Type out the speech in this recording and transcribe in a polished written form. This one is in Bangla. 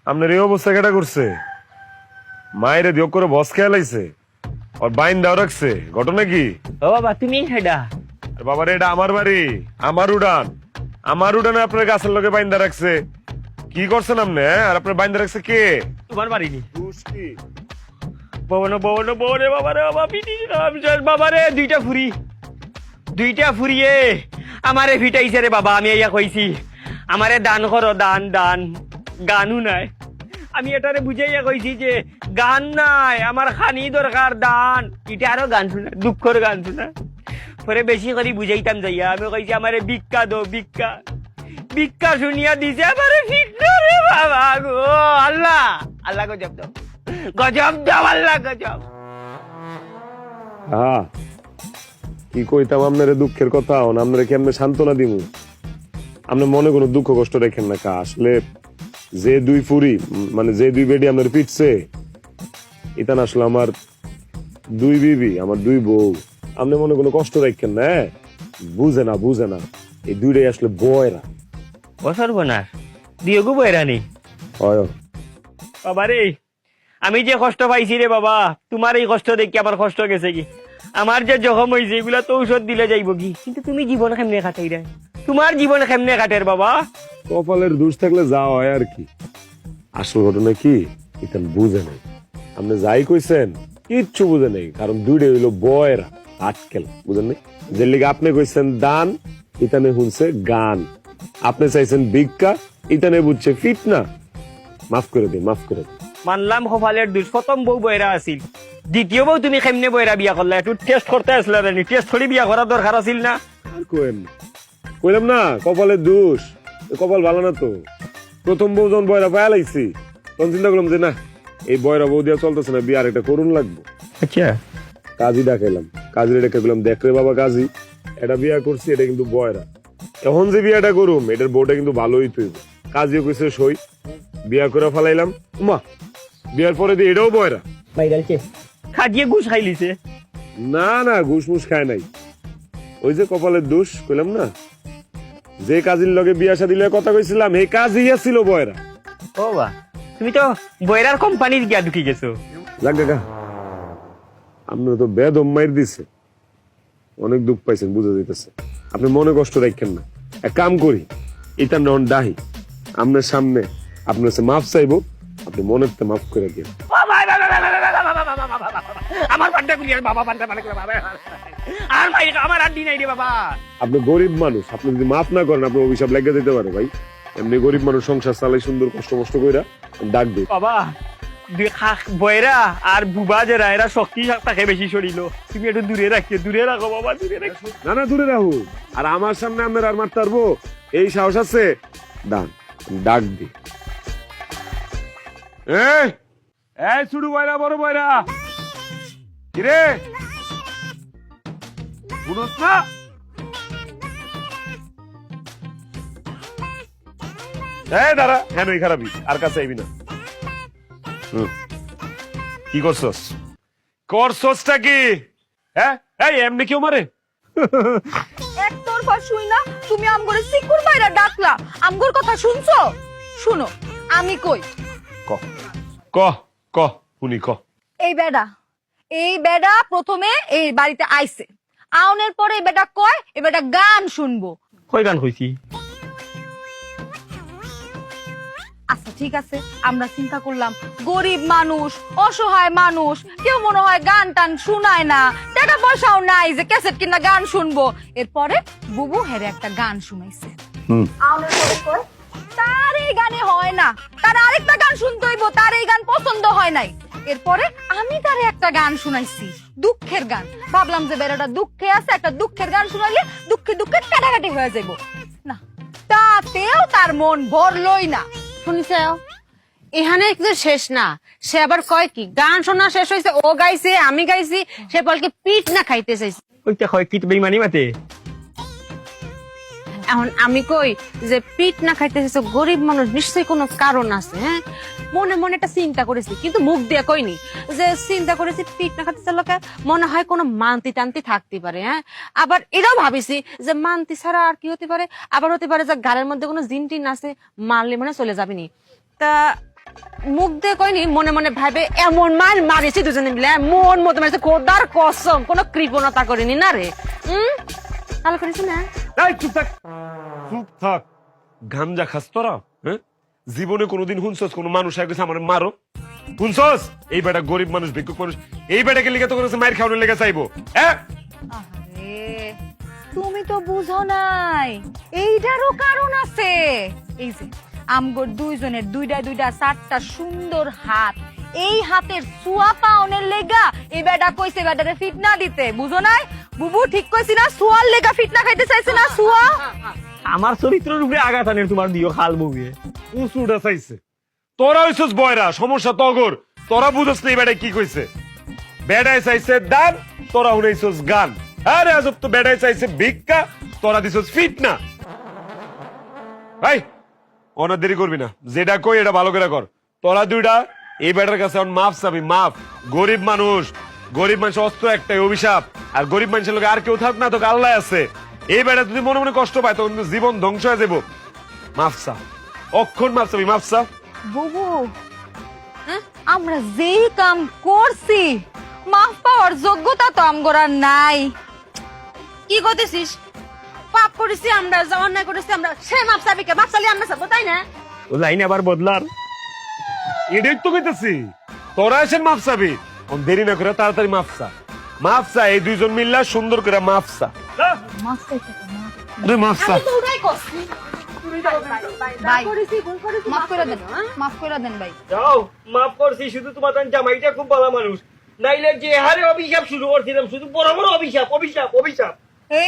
আপনার এই অবস্থা কেটা করছে? মায়ের দিও করে বস খেয়াল আইছে আর বাইন দাও রাখছে, ঘটনা কি? ও বাবা তুমি হেডা বাবা রে, এটা আমার বাড়ি, আমার উড়ান, আমার উড়ানে আপনার গাছের লোকে বাইন্দা রাখছে। কি করছেন আপনি? আর আপনার বাইন্দা রাখছে কে? তোমার বাড়ি নি দোষ কি? ববনে বাবা রে বাবা পিটি বাবা রে দুইটা ফুরিয়ে আমারে ফিটাইছে রে বাবা। আমি ইয়া কইছি আমারে দান করো, দান দান। গানও নাই। আমি এটারে বুঝাইয়া কইছি যে গান নাই, আমার খানি দরকার, দান। এটা আরো গান শোনা, দুঃখর গান শোনা। পরে বেশি করে বুঝাইতাম যাইয়া আমি কইছি আমারে ভিক্ষা দো, ভিক্ষা। ভিক্ষা শুনিয়া দিছে আমারে ভিক্ষা রে বাবা গো। আল্লাহ আল্লাহ গজব দাও, গজব দাও আল্লাহ, গজব। হ্যাঁ, কি কইতাম আপনার দুঃখের কথা, আপনারা কি আপনি সান্ত্বনা দিমু? আপনি মনে কোনো দুঃখ কষ্ট রেখেন না। কা আসলে যে দুই ফুরি মানে যে দুই বেডি আপনার পিটছে, এটা না আসলে আমার দুই বিবি, আমার দুই বউ। আপনি মনে কোনো কষ্ট রাখেন না। বুঝে না, বুঝে না, এই দুইটাই আসলে বয়রা। ও সর্বনাশ, দিয়েগু বয়রানি। হয় বাবা রে, আমি যে কষ্ট পাইছি রে বাবা, তোমার এই কষ্ট দেখি আমার কষ্ট গেছে কি। আমার যে জখম হয়েছে এগুলা তো ঔষধ দিলে যাইব কি, কিন্তু তুমি জীবন কেমনে কাটাই রে? তোমার জীবন কেমনে কাটের বাবা? কপালের দোষ থাকলে যা হয় আর কি। আসল ঘটনা কি, এটা বুঝে নাই। আপনি যাই কইছেন কিচ্ছু বুঝে নেই, কারণ দুইটা হইলো বয়রা, আটকেল, বুঝেন নাই? যে লিগে আপনি কইছেন দান, ইতানে শুনছে গান। আপনি চাইছেন ভিক্ষা, ইতানে বুঝছে ফিটনা। মাফ করে দিন, মাফ করে দিন। মানলাম কপালের দোষ, প্রথম বউ বয়রা আছিল, দ্বিতীয় বউ তুমি কেমনে বয়রা বিয়া করলা? একটু টেস্ট করতে আসলে নি, টেস্ট করে বিয়া করার দরকার আছিল না? আর কোয়েন না, কইলাম না কপালের দোষ। কপাল ভালো না তো। প্রথম বউ যখন বয়রা পায়া লাইছি, তখন চিন্তা করলাম যে না, এই বয়রা বউ দিয়া চলতেছে না, বিয়ে আর একটা করুন লাগবে। আচ্ছা, কাজী ডাকাইলাম, কাজীর ডেকে বললাম, দেখ রে বাবা কাজী, এটা বিয়া করছি, এটা কিন্তু বয়রা। এখন যে বিয়াটা করুম, এটার বউটা কিন্তু ভালোই তুই। কাজীও কইছে সই, বিয়া করে ফেলাইলাম। উমা, বিয়ার পরে দিয়ে এটাও বয়রা। খাজিয়ে ঘুষ খাইলিছে। না না, ঘুষ মুস খায় নাই। ওই যে কপালের দোষ কইলাম না, যে কাজীর লগে বিয়া শাদী লগে কথা কইছিলাম, এই কাজী ছিল বয়রা। ও বা, তুমি তো বয়রার কোম্পানির গিয়া ঢুকি গেছো। যাক গা, আপনার তো বেদম মাইর দিছে, অনেক দুঃখ পাইছেন, বুঝা যাইতেছে। আপনি মনে কষ্ট রাখেন না। এক কাম করি, এটা নন ডাহি আপনার সামনে, আপনার কাছে মাফ চাইবো, আপনি মনের তে মাফ করে দিন। আমার পান্ডা কুলিয়ার বাবা, পান্ডা মানে বাবা আর ভাই আমার আড্ডি নাই রে বাবা। আপনি গরিব মানুষ, আপনি যদি মাফ না করেন আপনার অভিশাপ লেগে দিতে পারে ভাই। এমনি গরিব মানুষ সংসার চালাই সুন্দর কষ্ট কষ্ট কইরা ডাক দিই বাবা। বয়রা আর বুবা যারা এরা শক্তি তাকে বেশি সরিল, তুমি একটু দূরে রাখিও, দূরে রাখো বাবা, দূরে রাখো। না না, দূরে রাখো। আর আমার সামনে আপনার আর মারতে পারবো এই সাহস আছে? ডান, ডাক দি। এই এই ছোট বয়রা, বড় বয়রা, কিরে বুঝছ না? এই দাঁড়া, হ্যাঁ নই খারাপই, আর কাছে আইবি না। কি করছস? করছসটা কি? হ্যাঁ, এই এমনি কেউ মারে? একতরফা শুই না তুমি আমগরে সিকুর মাইরা ডাকলা, আমগর কথা শুনছো? শুনো আমি কই, ক ক ক শুনি ক। এই বেডা প্রথমে এই বাড়িতে আইছে, আউনের পরে এই বেটা কয় এই বেটা গান শুনবো। কই গান কইছি? আচ্ছা ঠিক আছে, আমরা চিন্তা করলাম গরিব মানুষ, অসহায় মানুষ, কেউ মনে হয় গান টান শুনায় না, টাকা পয়সাও নাই যে ক্যাসেট কিনা গান শুনবো। এরপরে বুবু হেরে একটা গান শুনাইছে। আউনের পরে কয় তার এই গানে হয় না, তার আরেকটা গান শুনতে হইব, তার এই গান পছন্দ হয় নাই। এরপরে আমি তারে একটা গান শুনাইছি, দুঃখের গান। ভাবলাম যে বেড়াটা দুঃখে আছে, একটা দুঃখের গান শুনাইলে দুঃখে দুঃখে কাটাকাটি হয়ে যাইব না, তাতেও তার মন ভরলই না। শুনিছে এখানে যে শেষ না, সে আবার কয় কি গান শোনা শেষ হয়েছে, ও গাইছে আমি গাইছি, সে বলকে পিঠ না খাইতে চাইছে। ওইটা হয় কি বেইমানি মাতে? এখন আমি কই যে পিঠ না খাইতে চাইছে, গরিব মানুষ, নিশ্চয়ই কোনো কারণ আছে। হ্যাঁ, মনে মনে একটা চিন্তা করেছি, কিন্তু মুখ দিয়ে কইনি। যে চিন্তা করেছি পিঠ না খাইতে চাইলে মনে হয় কোনো মান্তি টান্তি থাকতে পারে। হ্যাঁ, আবার এটাও ভাবিছি যে মান্তি ছাড়া আর কি হতে পারে, আবার হতে পারে যে গাড়ির মধ্যে কোনো জিন টিন আছে, মারলে মানে চলে যাবেনি। তা মুখ দিয়ে কইনি, মনে মনে ভাবে এমন মার মারিছি দুজনে মিলে, মন মতো মারিছে, খোদার কসম কোনো কৃপণতা করিনি না রে। ভালো করেছি না? এই চুপ থাক, চুপ থাক। গাঞ্জা খাস তোরা? হ্যাঁ, জীবনে কোনোদিন শুনছস কোন মানুষ আগে আমার মারো? শুনছস? এই বেটা গরিব মানুষ, ভিক্ষুক মানুষ, এই বেটাকে লিখে তো করেছে মায়ের খাওয়ানোর লেগে চাইবো? হ্যাঁ, আরে তুমি তো বুঝো নাই, এইটারও কারণ আছে। এই যে আমগর দুইজনের দুইটা দুইটা চারটা সুন্দর হাত, এই হাতের সুয়া পাওনের লেগা এই বেটা কইছে বেটারে ফিটনা দিতে, বুঝো নাই? বুবু ঠিক কইছি না? সুয়ার লেগা ফিটনা খাইতে চাইছে না সুয়া? আমার চরিত্রের উপরে আঘাত আনের তোমার দিও খাল মুভিয়ে। উঁচুটা চাইছে। তোরা হইছস বয়রা, সমস্যা তগর। তোরা বুঝস না এই বেটায় কি কইছে। বেটায় চাইছে দান, তোরা শুনাইছস গান। আরে আজব তো, বেটায় চাইছে ভিক্ষা, তোরা দিছস ফিটনা। ভাই অনেক দেরি করবি না, যেটা কই এটা ভালো করে কর। তোরা দুইটা এই বেটার কাছে এখন মাফ চাবি, মাফ। গরিব মানুষ, গরিব মানুষ অস্ত্র একটাই, অভিশাপ। আর গরিব মানুষের লোক আর কেউ থাক না, তোকে আল্লাহ আছে। এই বেটা যদি মনে মনে কষ্ট পায় তখন কিন্তু জীবন ধ্বংস হয়ে যাবো। মাফসা, অক্ষণ মাফ চাবি, মাফসা। বুবু আমরা যেই কাম করছি, মাফ পাওয়ার যোগ্যতা তো আমগর আর নাই। কি করতেছিস? পাপ করেছি আমরা, জমান না করেছি আমরা, সে মাপ চাবি কে? মাপ চালি আমরা চাবো, তাই না? ও লাইন আবার বদলার। এটাই তো কইতেছি, তোরা এসেন মাফ চাবি। দেরি না করে তাড়াতাড়ি মাফসা, মাফসা। এই দুইজন মিল্লা সুন্দর করে মাফসা। মাফ চাইতে তো মাফ। আরে মাফসা। আমি তো ওটাই করছি। ভাই করেছি, ভুল করেছি, মাফ করে দেন, মাফ করে দেন ভাই। যাও, মাফ করছি। শুধু তোমার জামাইটা খুব ভালো মানুষ, নাইলে যে হারে অভিশাপ শুরু করছিলাম, শুধু বড় বড় অভিশাপ, অভিশাপ, অভিশাপ। এ